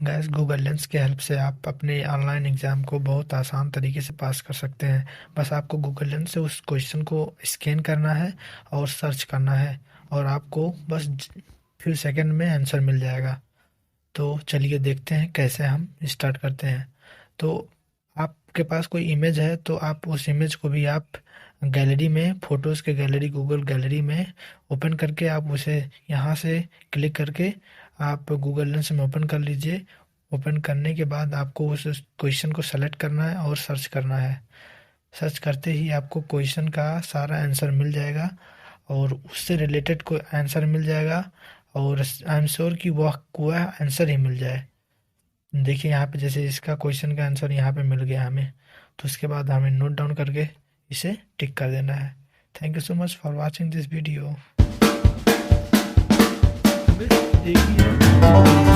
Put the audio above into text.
Gas Google lens के help से आप अपने ऑनलाइन एग्ज़ाम को बहुत आसान तरीके से पास कर सकते हैं। बस आपको गूगल लेंस से उस क्वेश्चन को स्कैन करना है और सर्च करना है, और आपको बस फ्यू सेकंड में आंसर मिल जाएगा। तो चलिए देखते हैं कैसे हम स्टार्ट करते हैं। तो आपके पास कोई इमेज है तो आप उस इमेज को भी आप गैलरी में, फ़ोटोज़ के गैलरी, गूगल गैलरी में ओपन करके आप उसे यहाँ से क्लिक करके आप गूगल लेंस में ओपन कर लीजिए। ओपन करने के बाद आपको उस क्वेश्चन को सेलेक्ट करना है और सर्च करना है। सर्च करते ही आपको क्वेश्चन का सारा आंसर मिल जाएगा और उससे रिलेटेड कोई आंसर मिल जाएगा, और आई एम श्योर कि वह आंसर ही मिल जाए। देखिए यहाँ पे जैसे इसका क्वेश्चन का आंसर यहाँ पे मिल गया हमें, तो उसके बाद हमें नोट डाउन करके इसे टिक कर देना है। Thank you so much for watching this video. देखिए